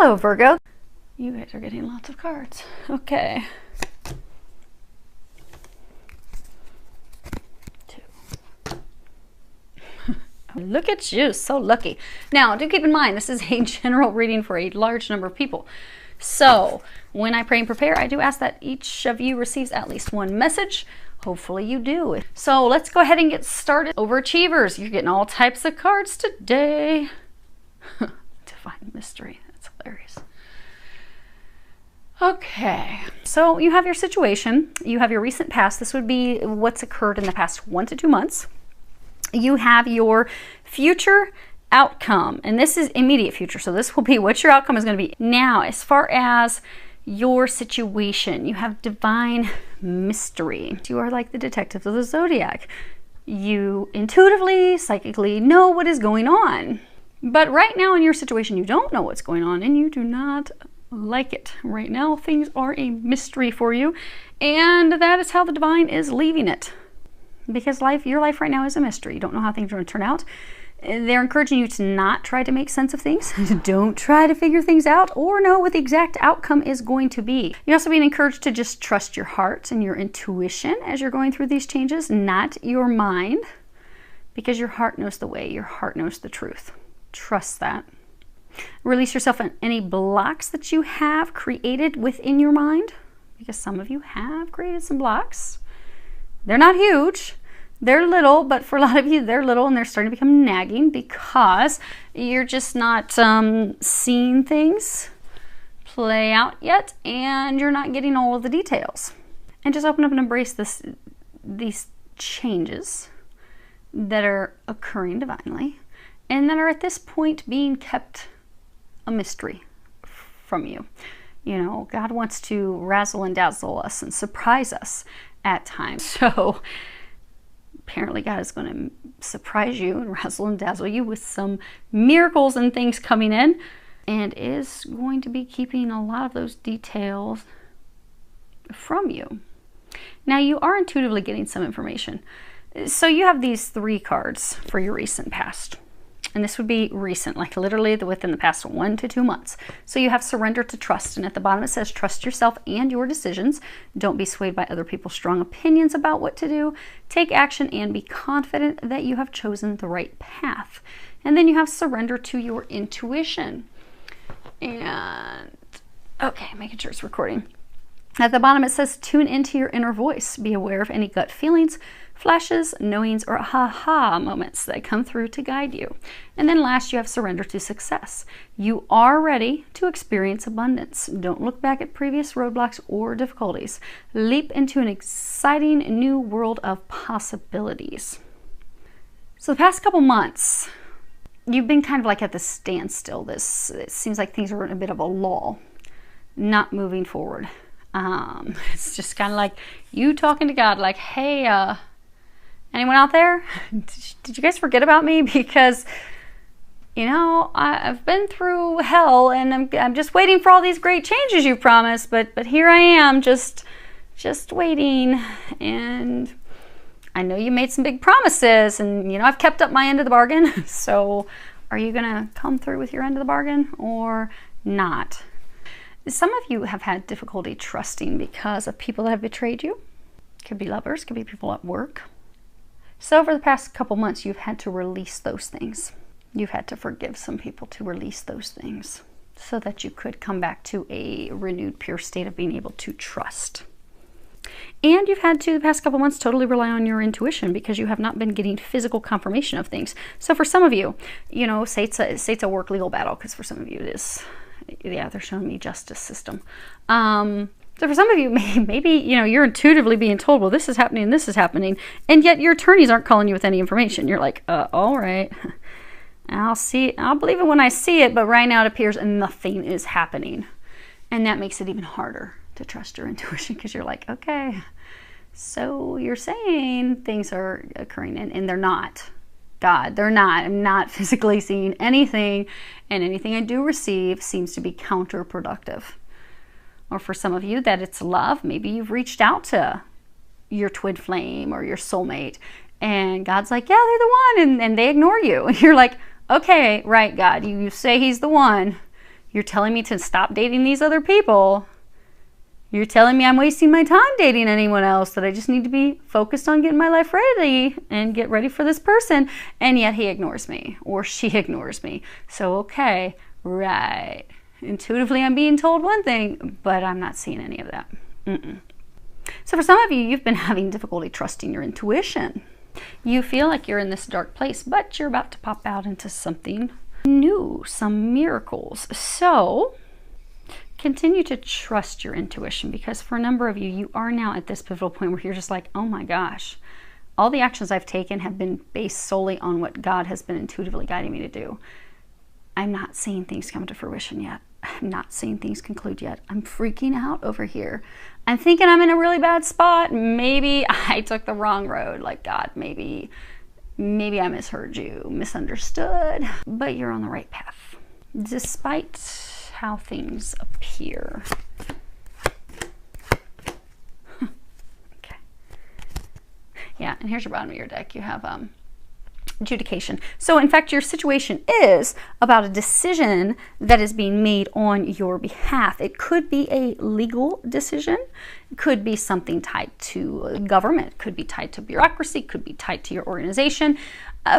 Hello, Virgo. You guys are getting lots of cards. Okay. 2. Look at you, so lucky. Now, do keep in mind, this is a general reading for a large number of people. So, when I pray and prepare, I do ask that each of you receives at least one message. Hopefully you do. So, let's go ahead and get started. Overachievers, you're getting all types of cards today. Divine mystery. That's hilarious. Okay, so you have your situation, you have your recent past. This would be what's occurred in the past 1 to 2 months. You have your future outcome, and this is immediate future, so this will be what your outcome is going to be. Now, as far as your situation, you have divine mystery. You are like the detectives of the zodiac. You intuitively, psychically know what is going on. But right now in your situation, you don't know what's going on, and you do not like it. Right now, things are a mystery for you, and that is how the divine is leaving it. Because your life right now is a mystery. You don't know how things are going to turn out. They're encouraging you to not try to make sense of things. Don't try to figure things out or know what the exact outcome is going to be. You're also being encouraged to just trust your heart and your intuition as you're going through these changes, not your mind, because your heart knows the way. Your heart knows the truth. Trust that. Release yourself from any blocks that you have created within your mind, because some of you have created some blocks. They're not huge. They're little, but for a lot of you, they're little, and they're starting to become nagging because you're just not seeing things play out yet, and you're not getting all of the details. And just open up and embrace these changes that are occurring divinely and that are at this point being kept a mystery from you. You know, God wants to razzle and dazzle us and surprise us at times. So apparently God is going to surprise you and razzle and dazzle you with some miracles and things coming in, and is going to be keeping a lot of those details from you. Now, you are intuitively getting some information. So you have these 3 cards for your recent past. And this would be recent, like literally within the past 1 to 2 months. So you have surrender to trust. And at the bottom it says, trust yourself and your decisions. Don't be swayed by other people's strong opinions about what to do. Take action and be confident that you have chosen the right path. And then you have surrender to your intuition. And, okay, making sure it's recording. At the bottom it says, tune into your inner voice. Be aware of any gut feelings, flashes, knowings, or aha moments that come through to guide you. And then last, you have surrender to success. You are ready to experience abundance. Don't look back at previous roadblocks or difficulties. Leap into an exciting new world of possibilities. So the past couple months, you've been kind of like at the standstill. It seems like things are in a bit of a lull, not moving forward. It's just kind of like you talking to God, like, hey, anyone out there? Did you guys forget about me? Because, you know, I've been through hell, and I'm just waiting for all these great changes you promised. But here I am, just waiting. And I know you made some big promises, and you know I've kept up my end of the bargain. So, are you gonna come through with your end of the bargain or not? Some of you have had difficulty trusting because of people that have betrayed you. Could be lovers, could be people at work. So over the past couple months, you've had to release those things. You've had to forgive some people to release those things so that you could come back to a renewed, pure state of being able to trust. And you've had to, the past couple months, totally rely on your intuition because you have not been getting physical confirmation of things. So for some of you, you know, say it's a work legal battle, because for some of you it is. Yeah, they're showing me justice system. So for some of you, maybe, you know, you're intuitively being told, well, this is happening, and yet your attorneys aren't calling you with any information. You're like, all right, I'll believe it when I see it, but right now it appears nothing is happening. And that makes it even harder to trust your intuition, because you're like, okay, so you're saying things are occurring, and they're not. God, they're not. I'm not physically seeing anything, and anything I do receive seems to be counterproductive. Or for some of you, that it's love. Maybe you've reached out to your twin flame or your soulmate, and God's like, yeah, they're the one, and they ignore you. And you're like, okay, right, God, you say he's the one. You're telling me to stop dating these other people. You're telling me I'm wasting my time dating anyone else, that I just need to be focused on getting my life ready and get ready for this person. And yet he ignores me or she ignores me. So, okay, right. Intuitively, I'm being told one thing, but I'm not seeing any of that. So for some of you, you've been having difficulty trusting your intuition. You feel like you're in this dark place, but you're about to pop out into something new, some miracles. So continue to trust your intuition, because for a number of you, you are now at this pivotal point where you're just like, oh my gosh, all the actions I've taken have been based solely on what God has been intuitively guiding me to do. I'm not seeing things come to fruition yet. I'm not seeing things conclude yet. I'm freaking out over here. I'm thinking I'm in a really bad spot. Maybe I took the wrong road. Like, God, maybe I misheard you, misunderstood, but you're on the right path, despite how things appear. Okay. Yeah, and here's your bottom of your deck. You have adjudication. So in fact, your situation is about a decision that is being made on your behalf. It could be a legal decision. It could be something tied to government. It could be tied to bureaucracy. It could be tied to your organization.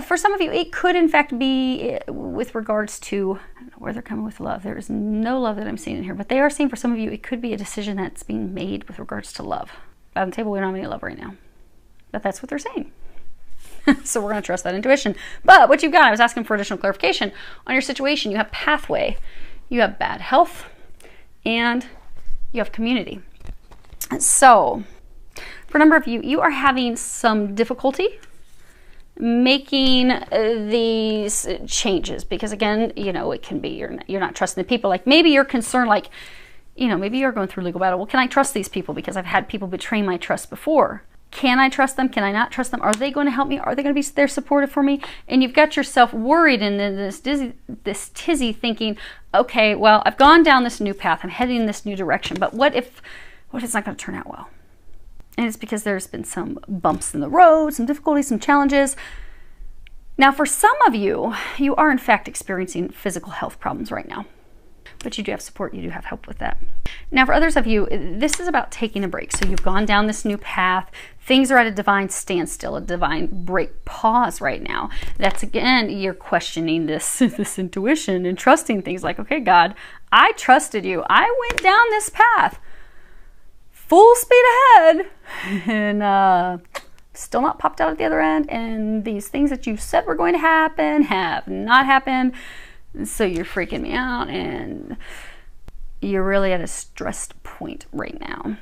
For some of you, it could in fact be with regards to, I don't know where they're coming with love. There is no love that I'm seeing in here, but they are saying for some of you, it could be a decision that's being made with regards to love. On the table, we don't have any love right now, but that's what they're saying. So we're going to trust that intuition. But what you've got, I was asking for additional clarification on your situation. You have pathway, you have bad health, and you have community. So for a number of you, you are having some difficulty making these changes, because again, you know, it can be you're not trusting the people. Like maybe you're concerned, like, you know, maybe you're going through legal battle. Well, can I trust these people? Because I've had people betray my trust before. Can I trust them? Can I not trust them? Are they going to help me? Are they going to be there supportive for me? And you've got yourself worried and in this tizzy thinking, okay, well, I've gone down this new path. I'm heading in this new direction. But what if it's not going to turn out well? And it's because there's been some bumps in the road, some difficulties, some challenges. Now, for some of you, you are in fact experiencing physical health problems right now. But you do have support, you do have help with that. Now, for others of you, this is about taking a break. So you've gone down this new path. Things are at a divine standstill, a divine break, pause right now. That's, again, you're questioning this intuition and trusting things like, okay, God, I trusted you. I went down this path full speed ahead and still not popped out at the other end. And these things that you said were going to happen have not happened. So you're freaking me out and you're really at a stressed point right now.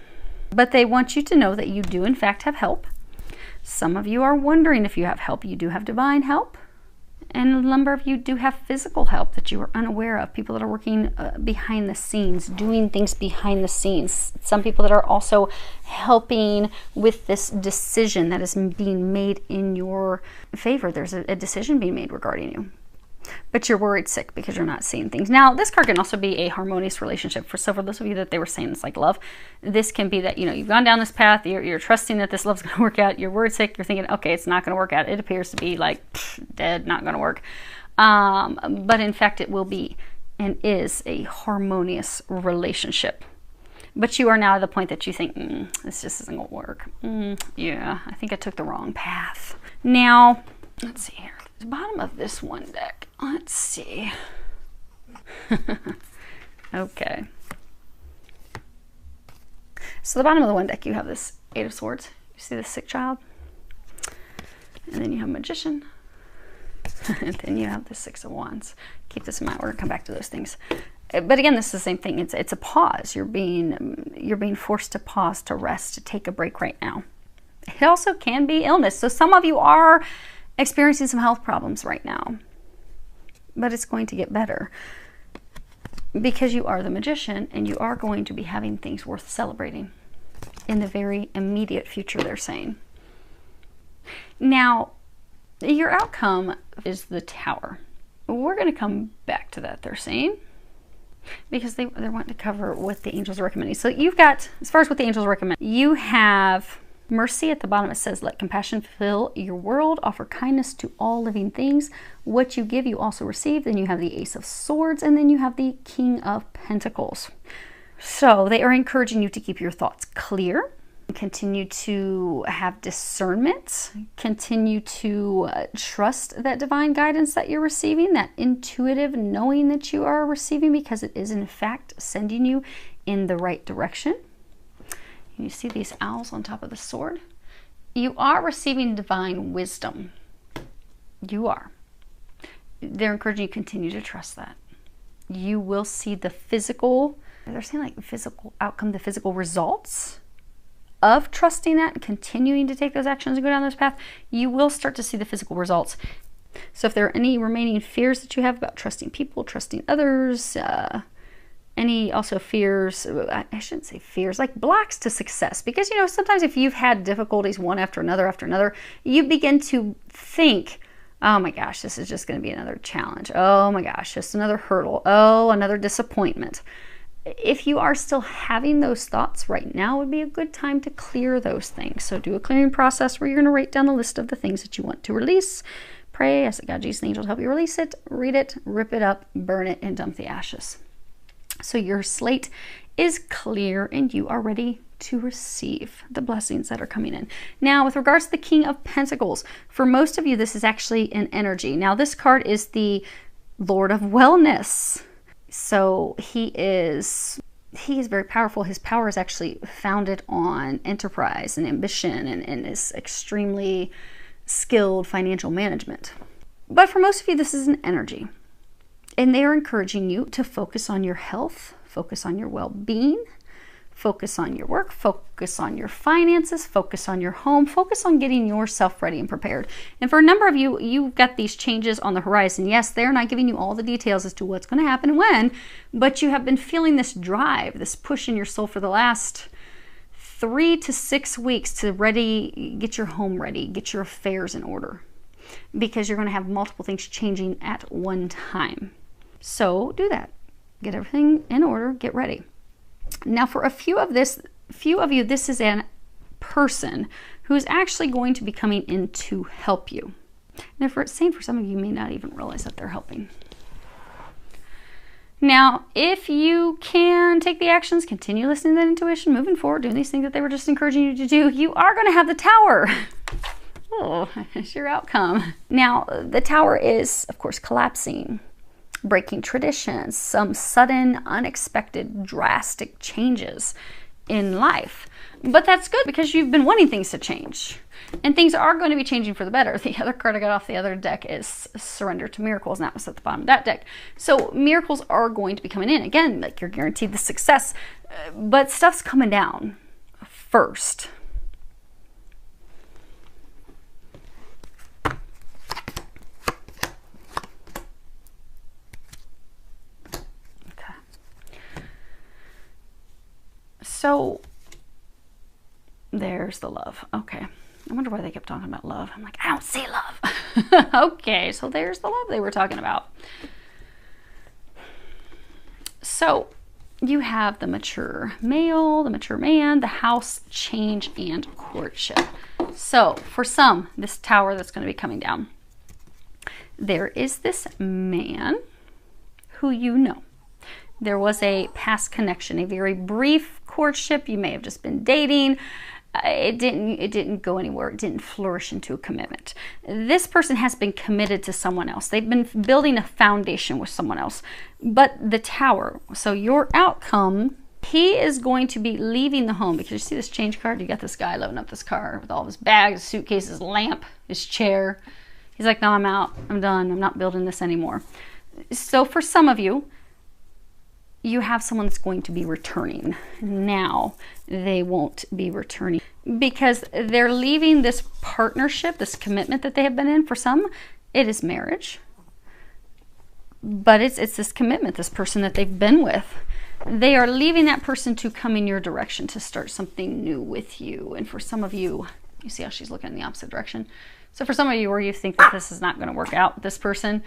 But they want you to know that you do in fact have help. Some of you are wondering if you have help. You do have divine help. And a number of you do have physical help that you are unaware of. People that are working behind the scenes, doing things behind the scenes. Some people that are also helping with this decision that is being made in your favor. There's a decision being made regarding you. But you're worried sick because you're not seeing things. Now, this card can also be a harmonious relationship. For those of you that they were saying it's like love, this can be that, you know, you've gone down this path, you're trusting that this love's going to work out, you're worried sick, you're thinking, okay, it's not going to work out. It appears to be like dead, not going to work. But in fact, it will be and is a harmonious relationship. But you are now at the point that you think, this just isn't going to work. Yeah, I think I took the wrong path. Now, let's see here. The bottom of this one deck. Let's see. Okay. So the bottom of the one deck, you have this Eight of Swords. You see this sick child? And then you have Magician. And then you have the Six of Wands. Keep this in mind. We're going to come back to those things. But again, this is the same thing. It's a pause. You're being forced to pause, to rest, to take a break right now. It also can be illness. So some of you are experiencing some health problems right now, but it's going to get better because you are the Magician and you are going to be having things worth celebrating in the very immediate future, they're saying. Now, your outcome is the Tower. We're going to come back to that, they're saying, because they're wanting to cover what the angels are recommending. So you've got, as far as what the angels recommend, you have Mercy at the bottom, it says, let compassion fill your world, offer kindness to all living things. What you give, you also receive. Then you have the Ace of Swords, and then you have the King of Pentacles. So they are encouraging you to keep your thoughts clear, continue to have discernment, continue to trust that divine guidance that you're receiving, that intuitive knowing that you are receiving, because it is in fact sending you in the right direction. You see these owls on top of the sword? You are receiving divine wisdom. You are. They're encouraging you to continue to trust that. You will see the physical, they're saying like the physical outcome, the physical results of trusting that and continuing to take those actions and go down this path. You will start to see the physical results. So if there are any remaining fears that you have about trusting people, trusting others, any also fears, I shouldn't say fears, like blocks to success. Because, you know, sometimes if you've had difficulties one after another, you begin to think, oh my gosh, this is just going to be another challenge. Oh my gosh, just another hurdle. Oh, another disappointment. If you are still having those thoughts right now, would be a good time to clear those things. So do a clearing process where you're going to write down the list of the things that you want to release. Pray, ask God, Jesus, and angels help you release it, read it, rip it up, burn it, and dump the ashes. So your slate is clear and you are ready to receive the blessings that are coming in. Now, with regards to the King of Pentacles, for most of you, this is actually an energy. Now, this card is the Lord of Wellness. So he is very powerful. His power is actually founded on enterprise and ambition and is extremely skilled financial management. But for most of you, this is an energy. And they are encouraging you to focus on your health, focus on your well-being, focus on your work, focus on your finances, focus on your home, focus on getting yourself ready and prepared. And for a number of you, you've got these changes on the horizon. Yes, they're not giving you all the details as to what's going to happen and when, but you have been feeling this drive, this push in your soul for the last 3 to 6 weeks to get your home ready, get your affairs in order, because you're going to have multiple things changing at one time. So do that. Get everything in order, get ready. Now for a few of you, this is a person who is actually going to be coming in to help you. Now for some of you, you may not even realize that they're helping. Now, if you can take the actions, continue listening to that intuition, moving forward, doing these things that they were just encouraging you to do, you are going to have the Tower. Oh, it's your outcome. Now, the Tower is, of course, collapsing, breaking traditions, some sudden, unexpected, drastic changes in life. But that's good because you've been wanting things to change. And things are going to be changing for the better. The other card I got off the other deck is Surrender to Miracles, and that was at the bottom of that deck. So miracles are going to be coming in. Again, like you're guaranteed the success, but stuff's coming down first. So there's the love. Okay. I wonder why they kept talking about love. I'm like, I don't see love. Okay, so there's the love they were talking about. So you have the mature male, the mature man, the house, change, and courtship. So for some, this Tower that's going to be coming down, there is this man who you know. There was a past connection, a very brief courtship. You may have just been dating. It didn't go anywhere. It didn't flourish into a commitment. This person has been committed to someone else. They've been building a foundation with someone else. But the Tower, so your outcome, he is going to be leaving the home, because you see this change card? You got this guy loading up this car with all of his bags, suitcases, lamp, his chair. He's like, no, I'm out. I'm done. I'm not building this anymore. So for some of you, you have someone that's going to be returning. Now they won't be returning because they're leaving this partnership, this commitment that they have been in. For some, it is marriage, but it's this commitment, this person that they've been with. They are leaving that person to come in your direction, to start something new with you. And for some of you, you see how she's looking in the opposite direction. So for some of you where you think that this is not going to work out with this person,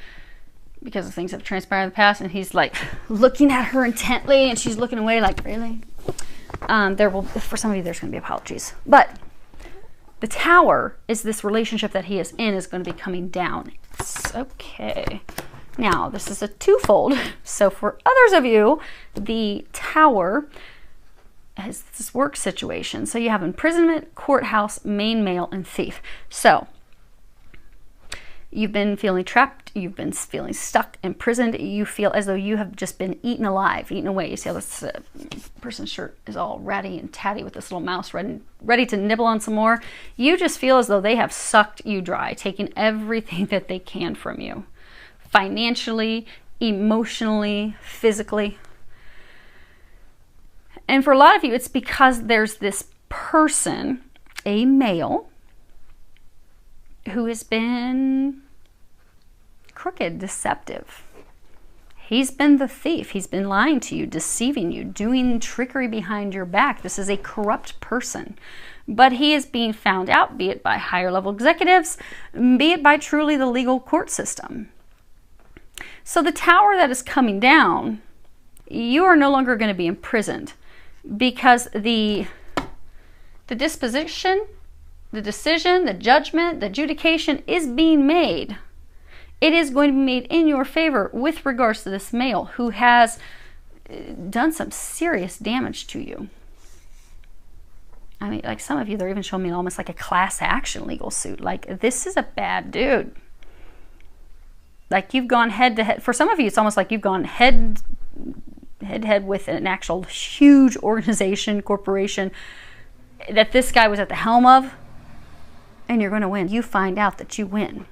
because of things that have transpired in the past, and he's like looking at her intently and she's looking away like, really? For some of you, there's going to be apologies. But The Tower is this relationship that he is in is going to be coming down. Okay. Now, this is a twofold. So for others of you, the Tower is this work situation. So you have imprisonment, courthouse, main male, and thief. So you've been feeling trapped, you've been feeling stuck, imprisoned, you feel as though you have just been eaten alive, eaten away. You see how this person's shirt is all ratty and tatty with this little mouse ready to nibble on some more. You just feel as though they have sucked you dry, taking everything that they can from you. Financially, emotionally, physically. And for a lot of you, it's because there's this person, a male, who has been crooked, deceptive. He's been the thief. He's been lying to you, deceiving you, doing trickery behind your back. This is a corrupt person. But he is being found out, be it by higher level executives, be it by truly the legal court system. So the Tower that is coming down, you are no longer going to be imprisoned because the disposition, the decision, the judgment, the adjudication is being made. It is going to be made in your favor with regards to this male who has done some serious damage to you. I mean, like some of you, they're even showing me almost like a class action legal suit. Like, this is a bad dude. Like, you've gone head to head. For some of you, it's almost like you've gone head to head with an actual huge organization, corporation that this guy was at the helm of, and you're going to win. You find out that you win.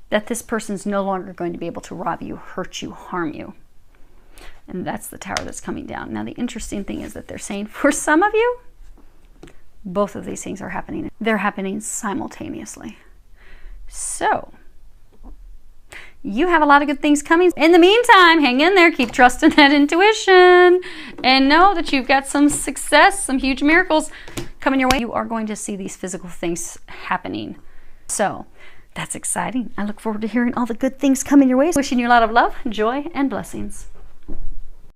That this person's no longer going to be able to rob you, hurt you, harm you. And that's the Tower that's coming down. Now, the interesting thing is that they're saying for some of you, both of these things are happening. They're happening simultaneously. So, you have a lot of good things coming. In the meantime, hang in there, keep trusting that intuition, and know that you've got some success, some huge miracles coming your way. You are going to see these physical things happening. So, that's exciting. I look forward to hearing all the good things coming your way. Wishing you a lot of love, joy, and blessings.